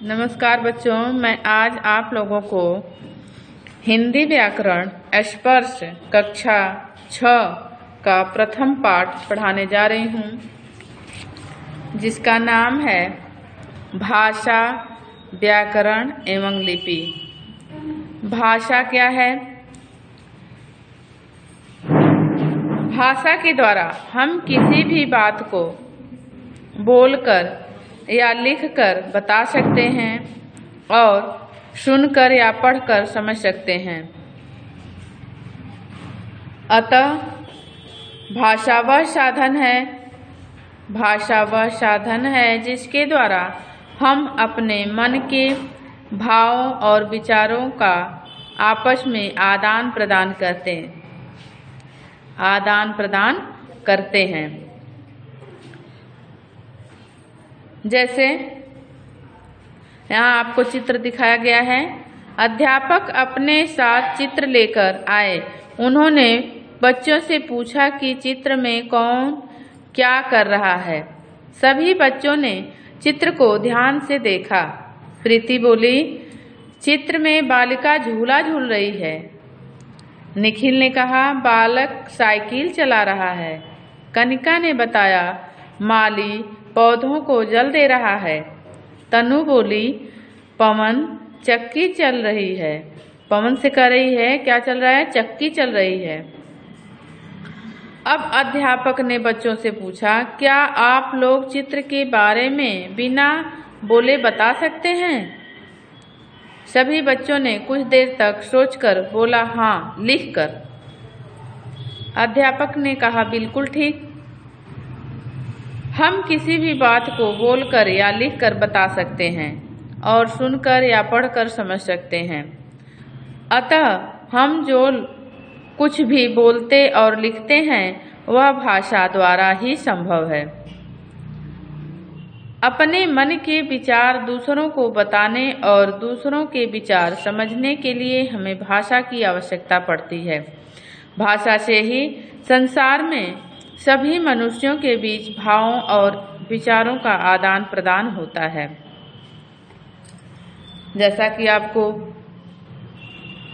नमस्कार बच्चों, मैं आज आप लोगों को हिंदी व्याकरण स्पर्श कक्षा 6 का प्रथम पाठ पढ़ाने जा रही हूँ, जिसका नाम है भाषा, व्याकरण एवं लिपि। भाषा क्या है? भाषा के द्वारा हम किसी भी बात को बोलकर या लिखकर बता सकते हैं और सुनकर या पढ़कर समझ सकते हैं। अतः भाषा वह साधन है जिसके द्वारा हम अपने मन के भावों और विचारों का आपस में आदान प्रदान करते हैं। जैसे यहाँ आपको चित्र दिखाया गया है। अध्यापक अपने साथ चित्र लेकर आए। उन्होंने बच्चों से पूछा कि चित्र में कौन क्या कर रहा है। सभी बच्चों ने चित्र को ध्यान से देखा। प्रीति बोली, चित्र में बालिका झूला झूल रही है। निखिल ने कहा, बालक साइकिल चला रहा है। कनिका ने बताया, माली पौधों को जल दे रहा है। तनु बोली, पवन चक्की चल रही है। पवन से कह रही है, क्या चल रहा है? चक्की चल रही है। अब अध्यापक ने बच्चों से पूछा, क्या आप लोग चित्र के बारे में बिना बोले बता सकते हैं? सभी बच्चों ने कुछ देर तक सोचकर बोला, हाँ, लिखकर। अध्यापक ने कहा, बिल्कुल ठीक। हम किसी भी बात को बोलकर या लिखकर बता सकते हैं और सुनकर या पढ़कर समझ सकते हैं। अतः हम जो कुछ भी बोलते और लिखते हैं वह भाषा द्वारा ही संभव है। अपने मन के विचार दूसरों को बताने और दूसरों के विचार समझने के लिए हमें भाषा की आवश्यकता पड़ती है। भाषा से ही संसार में सभी मनुष्यों के बीच भावों और विचारों का आदान प्रदान होता है। जैसा कि आपको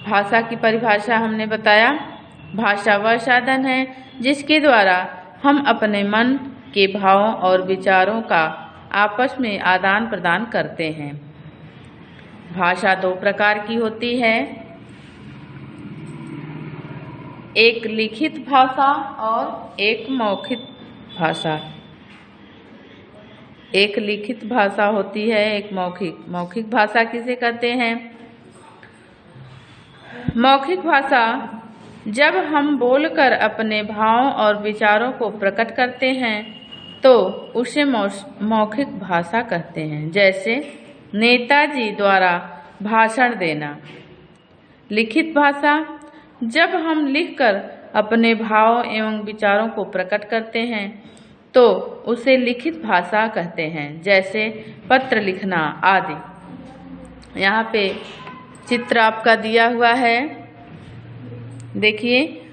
भाषा की परिभाषा हमने बताया, भाषा वह साधन है जिसके द्वारा हम अपने मन के भावों और विचारों का आपस में आदान प्रदान करते हैं। भाषा दो प्रकार की होती है, एक लिखित भाषा और एक मौखिक भाषा। एक लिखित भाषा होती है, एक मौखिक भाषा किसे कहते हैं? मौखिक भाषा जब हम बोलकर अपने भावों और विचारों को प्रकट करते हैं तो उसे मौखिक भाषा कहते हैं। जैसे नेताजी द्वारा भाषण देना। लिखित भाषा जब हम लिखकर अपने भाव एवं विचारों को प्रकट करते हैं तो उसे लिखित भाषा कहते हैं। जैसे पत्र लिखना आदि। यहाँ पे चित्र आपका दिया हुआ है, देखिए।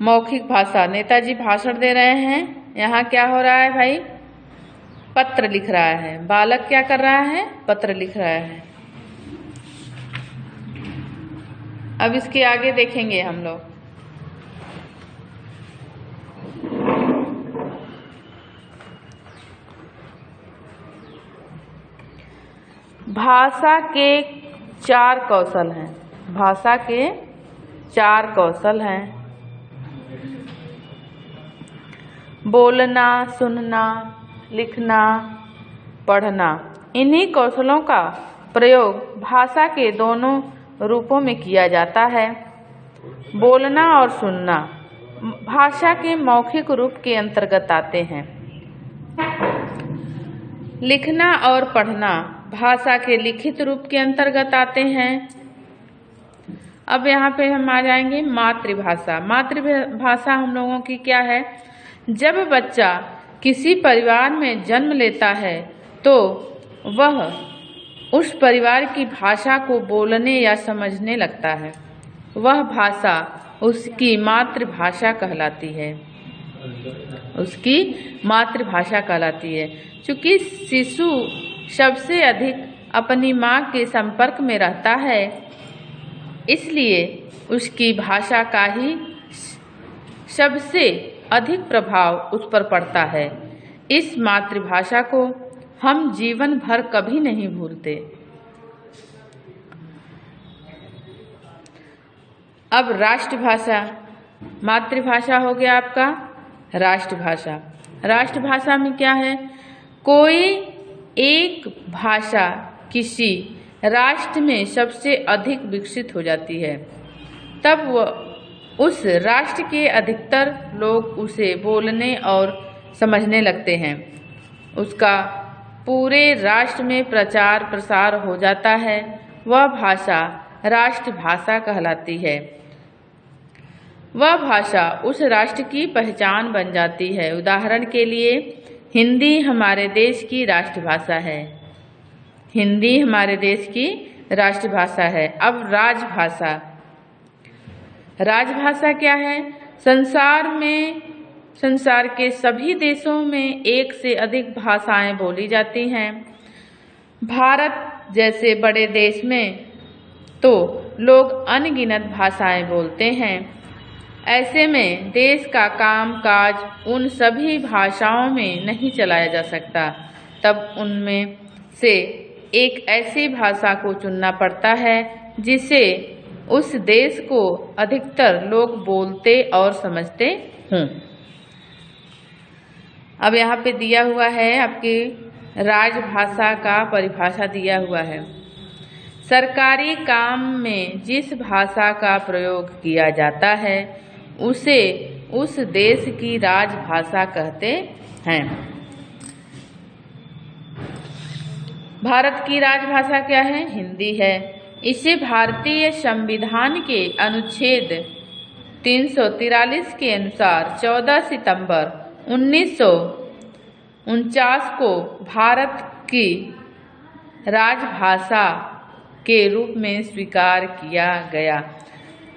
मौखिक भाषा, नेताजी भाषण दे रहे हैं। यहाँ क्या हो रहा है भाई? पत्र लिख रहा है। बालक क्या कर रहा है? पत्र लिख रहा है। अब इसके आगे देखेंगे हम लोग। भाषा के 4 कौशल हैं। भाषा के 4 कौशल हैं। बोलना, सुनना, लिखना, पढ़ना। इन्हीं कौशलों का प्रयोग भाषा के दोनों रूपों में किया जाता है। बोलना और सुनना भाषा के मौखिक रूप के अंतर्गत आते हैं। लिखना और पढ़ना भाषा के लिखित रूप के अंतर्गत आते हैं। अब यहाँ पे हम आ जाएंगे मातृभाषा। मातृभाषा हम लोगों की क्या है? जब बच्चा किसी परिवार में जन्म लेता है तो वह उस परिवार की भाषा को बोलने या समझने लगता है। वह भाषा उसकी मातृभाषा कहलाती है। चूँकि शिशु सबसे अधिक अपनी माँ के संपर्क में रहता है, इसलिए उसकी भाषा का ही सबसे अधिक प्रभाव उस पर पड़ता है। इस मातृभाषा को हम जीवन भर कभी नहीं भूलते। अब राष्ट्रभाषा, मातृभाषा हो गया आपका राष्ट्रभाषा। राष्ट्रभाषा में क्या है? कोई एक भाषा किसी राष्ट्र में सबसे अधिक विकसित हो जाती है, तब वह उस राष्ट्र के अधिकतर लोग उसे बोलने और समझने लगते हैं। उसका पूरे राष्ट्र में प्रचार प्रसार हो जाता है। वह भाषा राष्ट्रभाषा कहलाती है। वह भाषा उस राष्ट्र की पहचान बन जाती है। उदाहरण के लिए हिंदी हमारे देश की राष्ट्रभाषा है। हिंदी हमारे देश की राष्ट्रभाषा है। अब राजभाषा। राजभाषा क्या है? संसार के सभी देशों में एक से अधिक भाषाएं बोली जाती हैं। भारत जैसे बड़े देश में तो लोग अनगिनत भाषाएं बोलते हैं। ऐसे में देश का काम काज उन सभी भाषाओं में नहीं चलाया जा सकता। तब उनमें से एक ऐसी भाषा को चुनना पड़ता है जिसे उस देश को अधिकतर लोग बोलते और समझते हों। अब यहाँ पे दिया हुआ है आपकी राजभाषा का परिभाषा दिया हुआ है। सरकारी काम में जिस भाषा का प्रयोग किया जाता है उसे उस देश की राजभाषा कहते हैं। भारत की राजभाषा क्या है? हिंदी है। इसे भारतीय संविधान के अनुच्छेद 343 के अनुसार 14 सितंबर 1949 को भारत की राजभाषा के रूप में स्वीकार किया गया।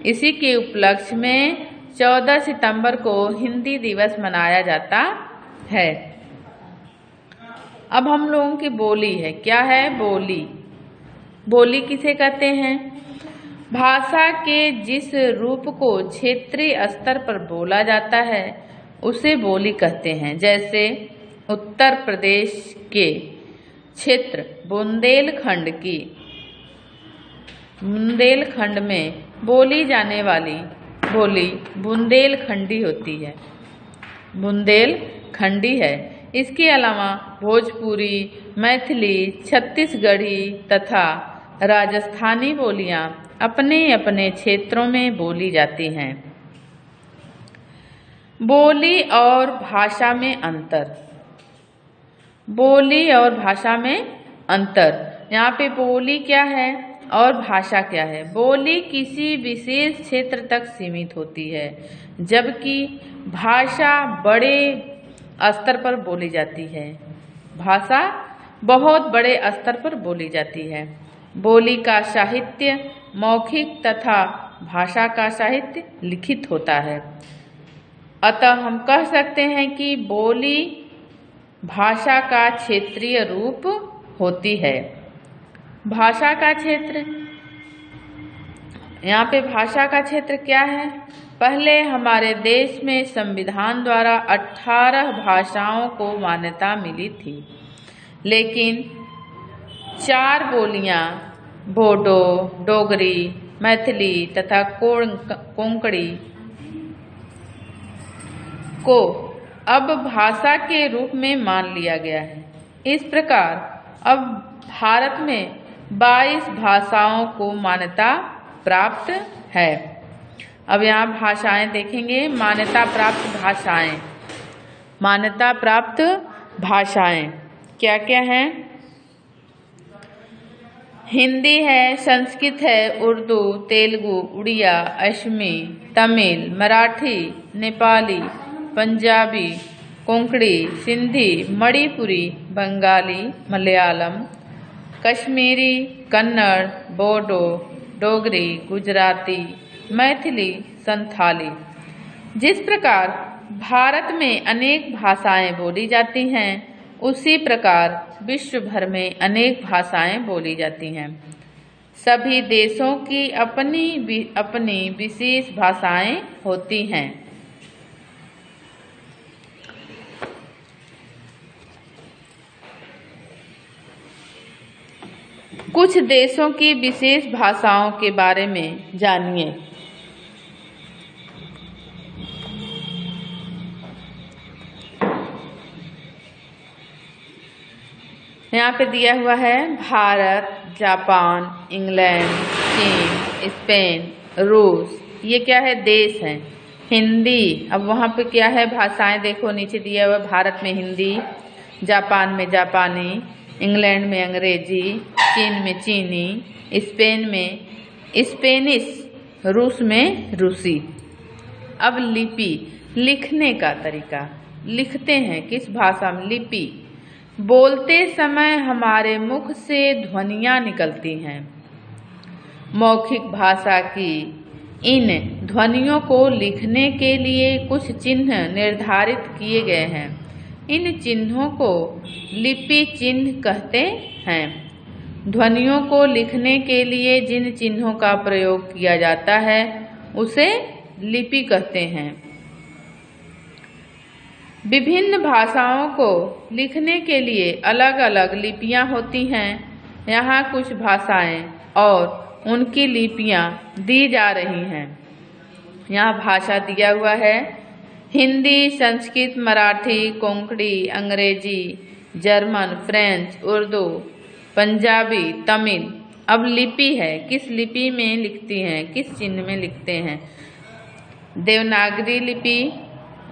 इसी के उपलक्ष्य में 14 सितंबर को हिंदी दिवस मनाया जाता है। अब हम लोगों की बोली है। क्या है? बोली। बोली किसे कहते हैं? भाषा के जिस रूप को क्षेत्रीय स्तर पर बोला जाता है उसे बोली कहते हैं। जैसे उत्तर प्रदेश के क्षेत्र बुंदेलखंड में बोली जाने वाली बोली बुंदेलखंडी होती है, बुंदेलखंडी है। इसके अलावा भोजपुरी, मैथिली, छत्तीसगढ़ी तथा राजस्थानी बोलियां अपने अपने क्षेत्रों में बोली जाती हैं। बोली और भाषा में अंतर। बोली और भाषा में अंतर। यहाँ पे बोली क्या है और भाषा क्या है? बोली किसी विशेष क्षेत्र तक सीमित होती है, जबकि भाषा बड़े स्तर पर बोली जाती है। भाषा बहुत बड़े स्तर पर बोली जाती है। बोली का साहित्य मौखिक तथा भाषा का साहित्य लिखित होता है। अतः हम कह सकते हैं कि बोली भाषा का क्षेत्रीय रूप होती है। भाषा का क्षेत्र, यहाँ पे भाषा का क्षेत्र क्या है? पहले हमारे देश में संविधान द्वारा 18 भाषाओं को मान्यता मिली थी, लेकिन 4 बोलियां बोडो, डोगरी, मैथिली तथा कोंकणी को अब भाषा के रूप में मान लिया गया है। इस प्रकार अब भारत में 22 भाषाओं को मान्यता प्राप्त है। अब यहाँ भाषाएं देखेंगे। मान्यता प्राप्त भाषाएं। मान्यता प्राप्त भाषाएं क्या क्या हैं? हिंदी है, संस्कृत है, उर्दू, तेलुगु, उड़िया, असमी, तमिल, मराठी, नेपाली, पंजाबी, कोंकणी, सिंधी, मणिपुरी, बंगाली, मलयालम, कश्मीरी, कन्नड़, बोडो, डोगरी, गुजराती, मैथिली, संथाली। जिस प्रकार भारत में अनेक भाषाएं बोली जाती हैं, उसी प्रकार विश्व भर में अनेक भाषाएं बोली जाती हैं। सभी देशों की अपनी अपनी विशेष भाषाएं होती हैं। कुछ देशों की विशेष भाषाओं के बारे में जानिए। यहाँ पे दिया हुआ है भारत, जापान, इंग्लैंड, चीन, स्पेन, रूस। ये क्या है? देश है। हिंदी, अब वहाँ पे क्या है? भाषाएं देखो नीचे दिया हुआ। भारत में हिंदी, जापान में जापानी, इंग्लैंड में अंग्रेजी, चीन में चीनी, स्पेन में स्पेनिश, रूस में रूसी। अब लिपि, लिखने का तरीका। लिखते हैं किस भाषा में? लिपि। बोलते समय हमारे मुख से ध्वनियाँ निकलती हैं। मौखिक भाषा की इन ध्वनियों को लिखने के लिए कुछ चिन्ह निर्धारित किए गए हैं। इन चिन्हों को लिपि चिन्ह कहते हैं। ध्वनियों को लिखने के लिए जिन चिन्हों का प्रयोग किया जाता है उसे लिपि कहते हैं। विभिन्न भाषाओं को लिखने के लिए अलग अलग लिपियां होती हैं। यहाँ कुछ भाषाएं और उनकी लिपियां दी जा रही हैं। यहाँ भाषा दिया हुआ है। हिंदी, संस्कृत, मराठी, कोंकणी, अंग्रेजी, जर्मन, फ्रेंच, उर्दू, पंजाबी, तमिल। अब लिपि है, किस लिपि में लिखती हैं, किस चिन्ह में लिखते हैं? देवनागरी लिपि,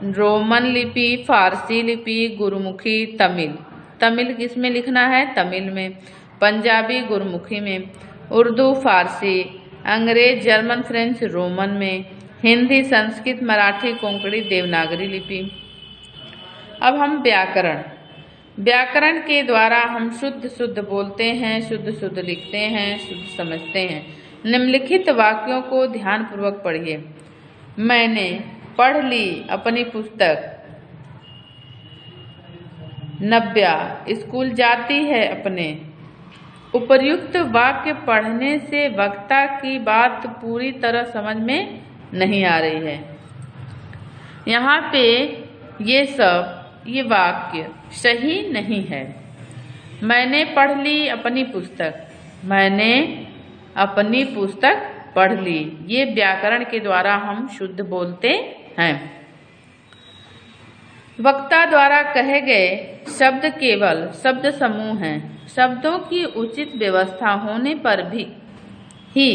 रोमन लिपि, फारसी लिपि, गुरुमुखी, तमिल। तमिल किस में लिखना है? तमिल में। पंजाबी गुरुमुखी में, उर्दू, फारसी, अंग्रेज, जर्मन, फ्रेंच, रोमन में, हिंदी, संस्कृत, मराठी, कोंकणी, देवनागरी लिपि। अब हम व्याकरण। व्याकरण के द्वारा हम शुद्ध बोलते हैं, शुद्ध लिखते हैं, शुद्ध समझते हैं। निम्नलिखित वाक्यों को ध्यानपूर्वक पढ़िए। मैंने पढ़ ली अपनी पुस्तक। नव्या स्कूल जाती है अपने। उपर्युक्त वाक्य पढ़ने से वक्ता की बात पूरी तरह समझ में नहीं आ रही है। यहाँ पे ये वाक्य सही नहीं है। मैंने पढ़ ली अपनी पुस्तक। मैंने अपनी पुस्तक पढ़ ली। ये व्याकरण के द्वारा हम शुद्ध बोलते हैं। वक्ता द्वारा कहे गए शब्द केवल शब्द समूह हैं। शब्दों की उचित व्यवस्था होने पर भी ही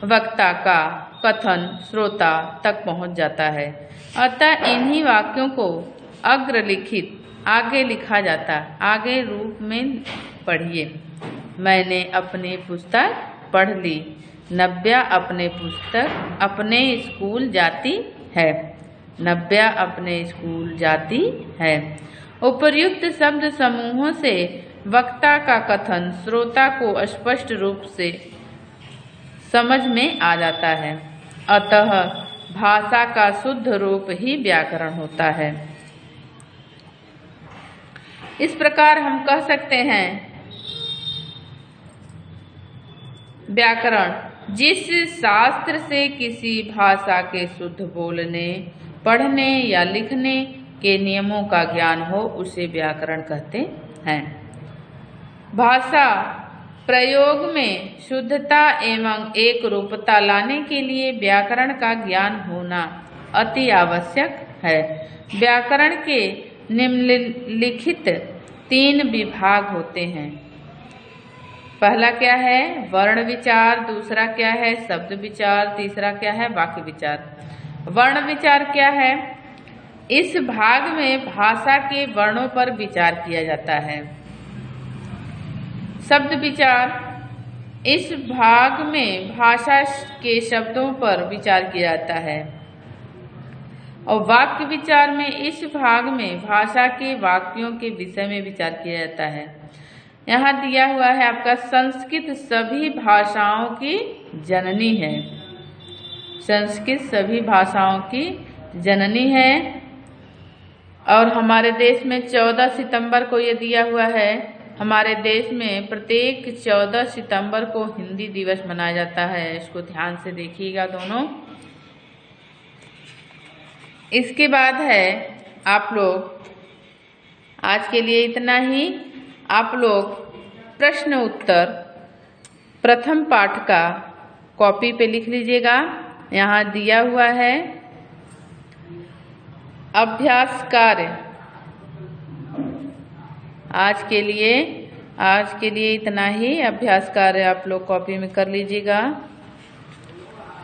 वक्ता का कथन श्रोता तक पहुंच जाता है। अतः इन्हीं वाक्यों को अग्रलिखित आगे लिखा जाता है। आगे रूप में पढ़िए। मैंने अपनी पुस्तक पढ़ ली। नव्या अपने पुस्तक अपने स्कूल जाती है। नव्या अपने स्कूल जाती है। उपर्युक्त शब्द समूहों से वक्ता का कथन श्रोता को स्पष्ट रूप से समझ में आ जाता है। अतः भाषा का शुद्ध रूप ही व्याकरण होता है। इस प्रकार हम कह सकते हैं व्याकरण जिस शास्त्र से किसी भाषा के शुद्ध बोलने, पढ़ने या लिखने के नियमों का ज्ञान हो उसे व्याकरण कहते हैं। भाषा प्रयोग में शुद्धता एवं एक रूपता लाने के लिए व्याकरण का ज्ञान होना अति आवश्यक है। व्याकरण के निम्नलिखित 3 विभाग होते हैं। पहला क्या है? वर्ण विचार। दूसरा क्या है? शब्द विचार। तीसरा क्या है? वाक्य विचार। वर्ण विचार क्या है? इस भाग में भाषा के वर्णों पर विचार किया जाता है। शब्द विचार इस भाग में भाषा के शब्दों पर विचार किया जाता है। और वाक्य विचार में इस भाग में भाषा के वाक्यों के विषय में विचार किया जाता है। यहाँ दिया हुआ है आपका संस्कृत सभी भाषाओं की जननी है। संस्कृत सभी भाषाओं की जननी है। और हमारे देश में 14 सितंबर को ये दिया हुआ है। हमारे देश में प्रत्येक 14 सितंबर को हिंदी दिवस मनाया जाता है। इसको ध्यान से देखिएगा दोनों। इसके बाद है आप लोग, आज के लिए इतना ही। आप लोग प्रश्न उत्तर प्रथम पाठ का कॉपी पे लिख लीजिएगा, यहाँ दिया हुआ है। अभ्यास कार्य आज के लिए इतना ही। अभ्यास कार्य आप लोग कॉपी में कर लीजिएगा।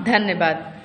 धन्यवाद।